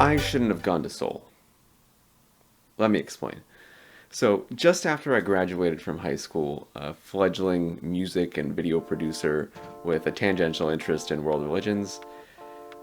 I shouldn't have gone to Seoul. Let me explain. So, just after I graduated from high school, a fledgling music and video producer with a tangential interest in world religions,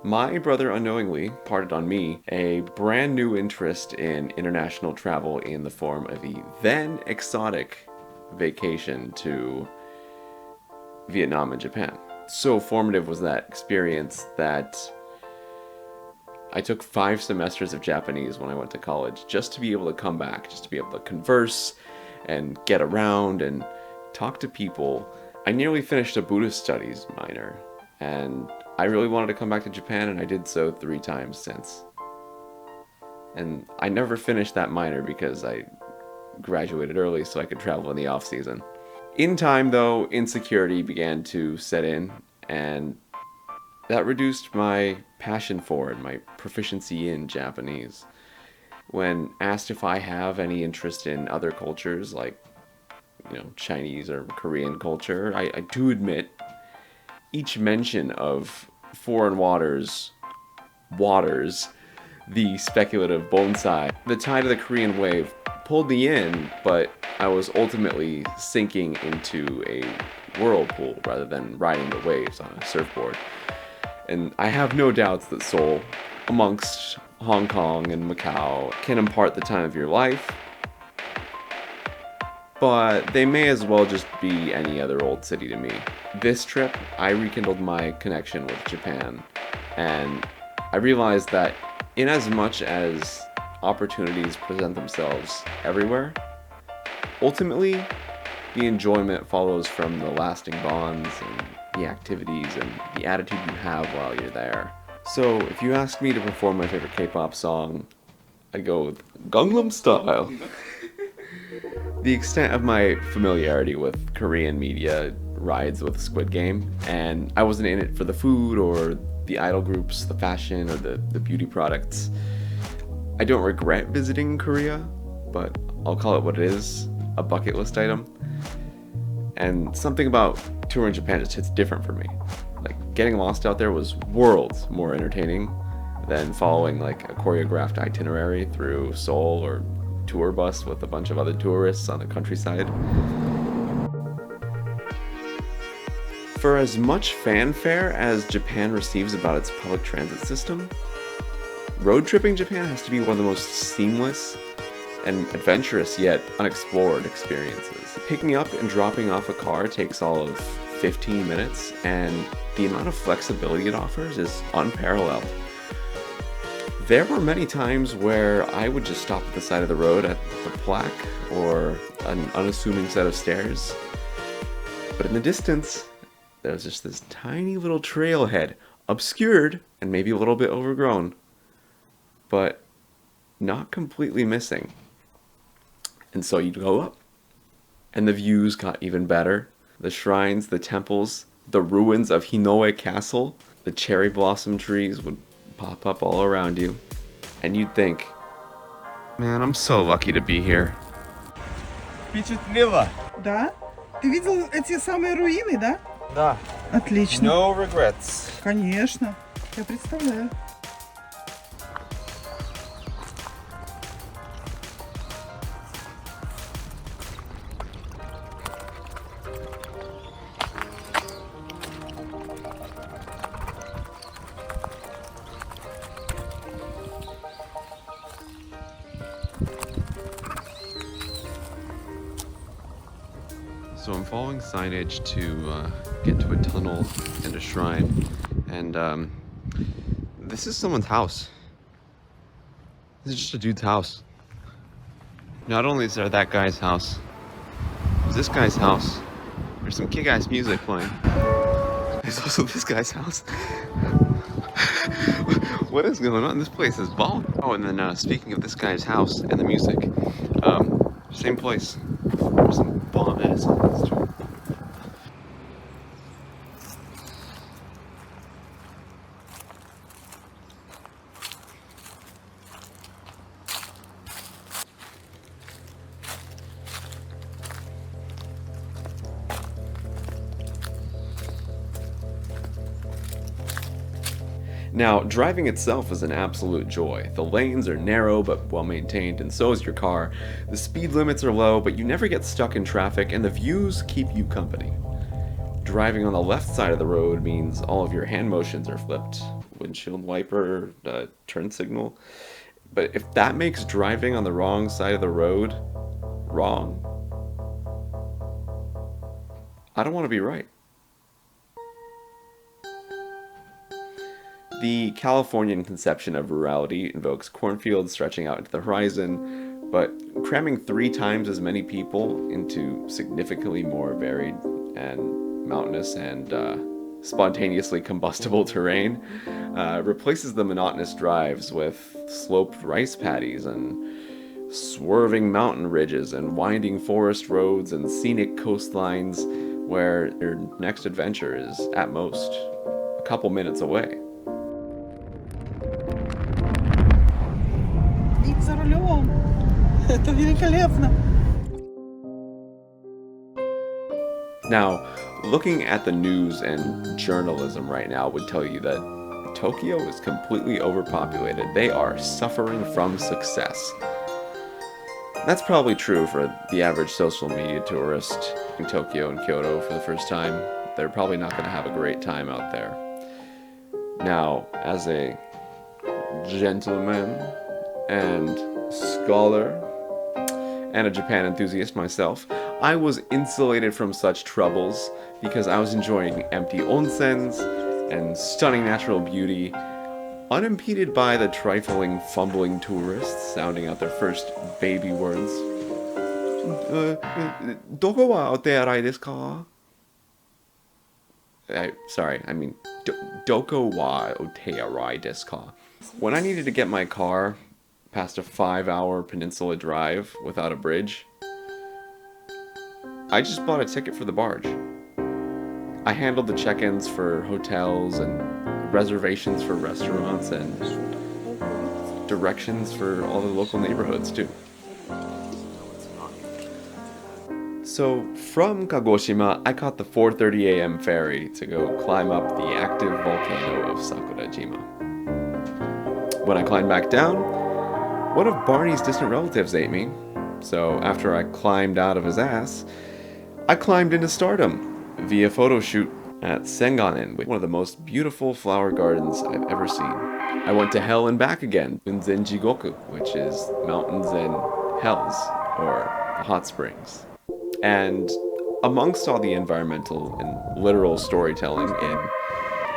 my brother unknowingly parted on me a brand new interest in international travel in the form of a then exotic vacation to Vietnam and Japan. So formative was that experience that I took 5 semesters of Japanese when I went to college just to be able to come back, just to be able to converse and get around and talk to people. I nearly finished a Buddhist studies minor, and I really wanted to come back to Japan, and I did so 3 times since. And I never finished that minor because I graduated early so I could travel in the off season. In time, though, insecurity began to set in, and that reduced my passion for and my proficiency in Japanese. When asked if I have any interest in other cultures, like, Chinese or Korean culture, I do admit each mention of foreign waters, the speculative bonsai, the tide of the Korean wave pulled me in, but I was ultimately sinking into a whirlpool rather than riding the waves on a surfboard. And I have no doubts that Seoul, amongst Hong Kong and Macau, can impart the time of your life, but they may as well just be any other old city to me. This trip, I rekindled my connection with Japan, and I realized that in as much as opportunities present themselves everywhere, ultimately, the enjoyment follows from the lasting bonds and the activities and the attitude you have while you're there. So, if you ask me to perform my favorite K-pop song, I'd go with Gangnam Style. The extent of my familiarity with Korean media rides with Squid Game, and I wasn't in it for the food or the idol groups, the fashion, or the beauty products. I don't regret visiting Korea, but I'll call it what it is, a bucket list item. And something about touring Japan just hits different for me. Like, getting lost out there was worlds more entertaining than following like a choreographed itinerary through Seoul or tour bus with a bunch of other tourists on the countryside. For as much fanfare as Japan receives about its public transit system, road tripping Japan has to be one of the most seamless and adventurous yet unexplored experiences. Picking up and dropping off a car takes all of 15 minutes, and the amount of flexibility it offers is unparalleled. There were many times where I would just stop at the side of the road at the plaque or an unassuming set of stairs. But in the distance, there was just this tiny little trailhead, obscured and maybe a little bit overgrown, but not completely missing. And so you'd go up, and the views got even better. The shrines, the temples, the ruins of Hinoe Castle, the cherry blossom trees would pop up all around you. And you'd think, man, I'm so lucky to be here. Впечатлило? Да? Ты видел эти самые руины, да? Да. Отлично. No regrets. Конечно. Я представляю. So I'm following signage to get to a tunnel and a shrine, and this is someone's house. This is just a dude's house. Not only is there that guy's house, there's this guy's house. There's some kick-ass music playing. There's also this guy's house. What is going on? This place is balling. Oh, and then speaking of this guy's house and the music, same place. There's some bomb ass sounds too. Now, driving itself is an absolute joy. The lanes are narrow but well maintained, and so is your car. The speed limits are low, but you never get stuck in traffic, and the views keep you company. Driving on the left side of the road means all of your hand motions are flipped. Windshield wiper, turn signal. But if that makes driving on the wrong side of the road wrong, I don't want to be right. The Californian conception of rurality invokes cornfields stretching out into the horizon, but cramming 3 times as many people into significantly more varied and mountainous and spontaneously combustible terrain replaces the monotonous drives with sloped rice paddies and swerving mountain ridges and winding forest roads and scenic coastlines where your next adventure is at most a couple minutes away. Вид за рулем. Это великолепно. Now, looking at the news and journalism right now would tell you that Tokyo is completely overpopulated. They are suffering from success. That's probably true for the average social media tourist in Tokyo and Kyoto for the first time. They're probably not going to have a great time out there. Now, as a gentleman and scholar and a Japan enthusiast myself, I was insulated from such troubles because I was enjoying empty onsens and stunning natural beauty, unimpeded by the trifling, fumbling tourists sounding out their first baby words. Doko wa otearai desu ka? Sorry, I mean, doko wa otearai desu ka? When I needed to get my car past a 5-hour peninsula drive without a bridge, I just bought a ticket for the barge. I handled the check-ins for hotels and reservations for restaurants and directions for all the local neighborhoods too. So from Kagoshima, I caught the 4:30 a.m. ferry to go climb up the active volcano of Sakurajima. When I climbed back down, one of Barney's distant relatives ate me. So after I climbed out of his ass, I climbed into stardom via photo shoot at Senganen, one of the most beautiful flower gardens I've ever seen. I went to hell and back again in Zenjigoku, which is mountains and hells, or hot springs. And amongst all the environmental and literal storytelling in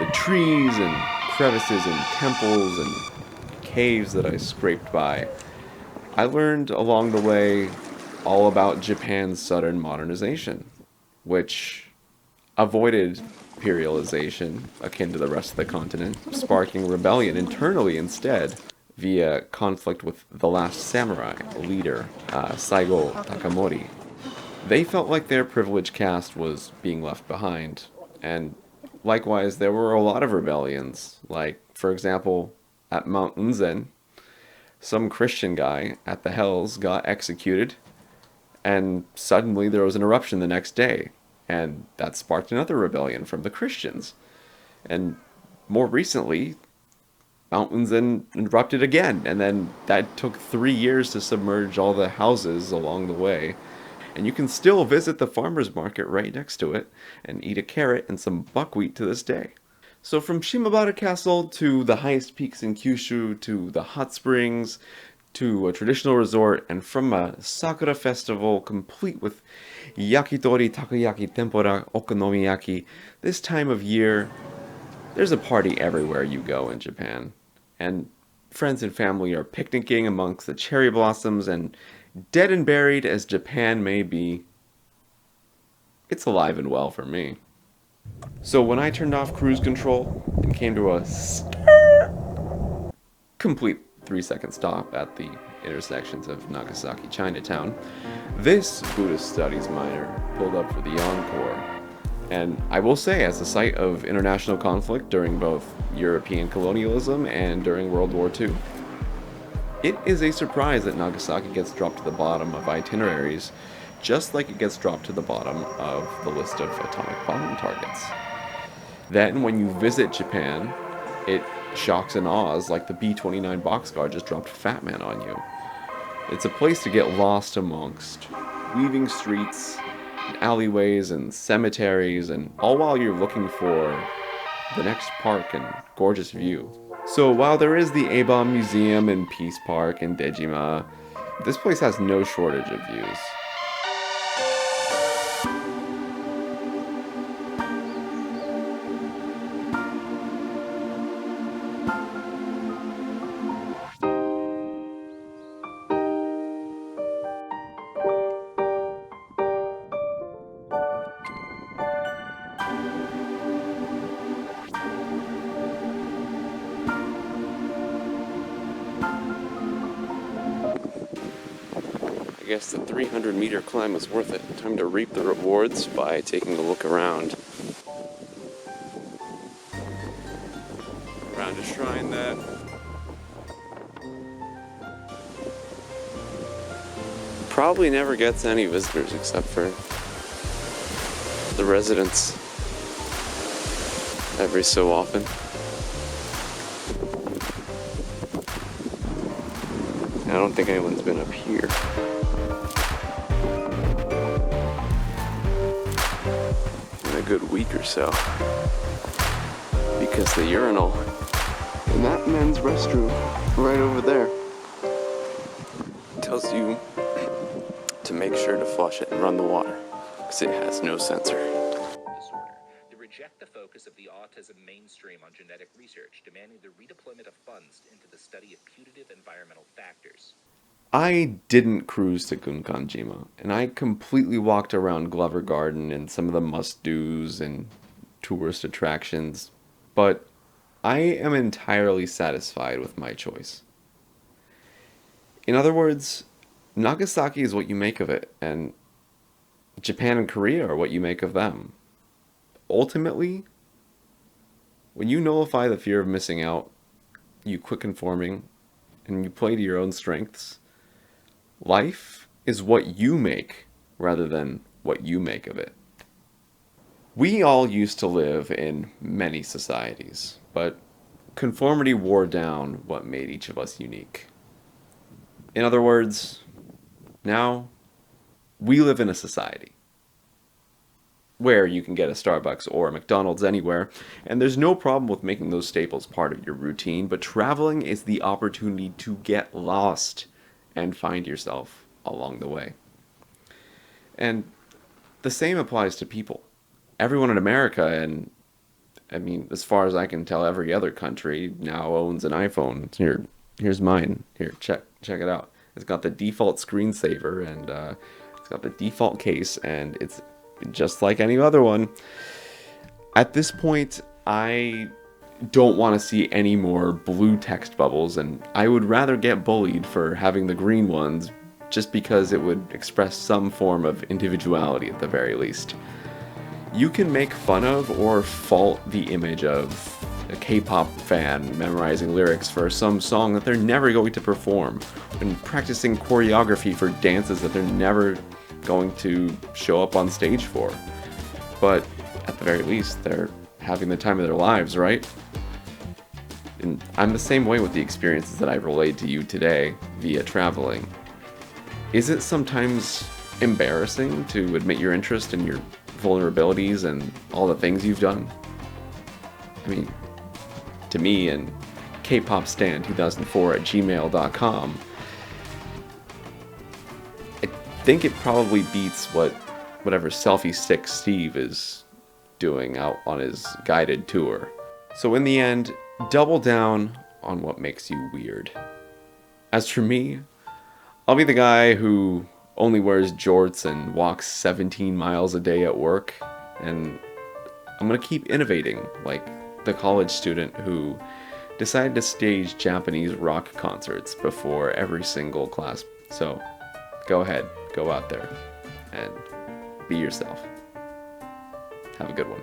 the trees and crevices and temples and caves that I scraped by, I learned along the way all about Japan's sudden modernization, which avoided imperialization akin to the rest of the continent, sparking rebellion internally instead via conflict with the last samurai leader, Saigo Takamori. They felt like their privileged caste was being left behind, and likewise there were a lot of rebellions, like, for example, at Mount Unzen, some Christian guy at the Hells got executed, and suddenly there was an eruption the next day, and that sparked another rebellion from the Christians. And more recently, Mount Unzen erupted again, and then that took 3 years to submerge all the houses along the way. And you can still visit the farmer's market right next to it and eat a carrot and some buckwheat to this day. So from Shimabara Castle to the highest peaks in Kyushu to the hot springs to a traditional resort, and from a Sakura festival complete with yakitori, takoyaki, tempura, okonomiyaki, this time of year, there's a party everywhere you go in Japan. And friends and family are picnicking amongst the cherry blossoms, and dead and buried as Japan may be, it's alive and well for me. So when I turned off cruise control and came to a complete 3-second stop at the intersections of Nagasaki Chinatown, this Buddhist studies minor pulled up for the encore. And I will say, as a site of international conflict during both European colonialism and during World War II, it is a surprise that Nagasaki gets dropped to the bottom of itineraries, just like it gets dropped to the bottom of the list of atomic bomb targets. Then, when you visit Japan, it shocks and awes like the B-29 boxcar just dropped Fat Man on you. It's a place to get lost amongst weaving streets, and alleyways, and cemeteries, and all while you're looking for the next park and gorgeous view. So while there is the A-Bomb Museum and Peace Park in Dejima, this place has no shortage of views. I guess the 300-meter climb was worth it. Time to reap the rewards by taking a look around. Around a shrine that probably never gets any visitors except for the residents every so often. I don't think anyone's been up here. In a good week or so. Because the urinal in that men's restroom right over there tells you to make sure to flush it and run the water, because it has no sensor. Disorder. They reject the focus of the autism mainstream on genetic research, demanding the redeployment of funds into the study of putative environmental factors. I didn't cruise to Gunkanjima, and I completely walked around Glover Garden and some of the must-dos and tourist attractions, but I am entirely satisfied with my choice. In other words, Nagasaki is what you make of it, and Japan and Korea are what you make of them. Ultimately, when you nullify the fear of missing out, you quit conforming, and you play to your own strengths, life is what you make rather than what you make of it. We all used to live in many societies, but conformity wore down what made each of us unique. In other words, now we live in a society where you can get a Starbucks or a McDonald's anywhere, and there's no problem with making those staples part of your routine, but traveling is the opportunity to get lost and find yourself along the way. And the same applies to people. Everyone in America, and I mean, as far as I can tell, every other country now owns an iPhone. Here's mine. Here, check it out. It's got the default screensaver, and it's got the default case, and it's just like any other one. At this point, I don't want to see any more blue text bubbles, and I would rather get bullied for having the green ones just because it would express some form of individuality at the very least. You can make fun of or fault the image of a K-pop fan memorizing lyrics for some song that they're never going to perform, and practicing choreography for dances that they're never going to show up on stage for. But at the very least, they're having the time of their lives, right? And I'm the same way with the experiences that I've relayed to you today via traveling. Is it sometimes embarrassing to admit your interest in your vulnerabilities and all the things you've done? I mean, to me and kpopstan2004@gmail.com, I think it probably beats whatever selfie stick Steve is doing out on his guided tour. So in the end, double down on what makes you weird. As for me, I'll be the guy who only wears jorts and walks 17 miles a day at work, and I'm gonna keep innovating like the college student who decided to stage Japanese rock concerts before every single class. So go ahead, go out there and be yourself. Have a good one.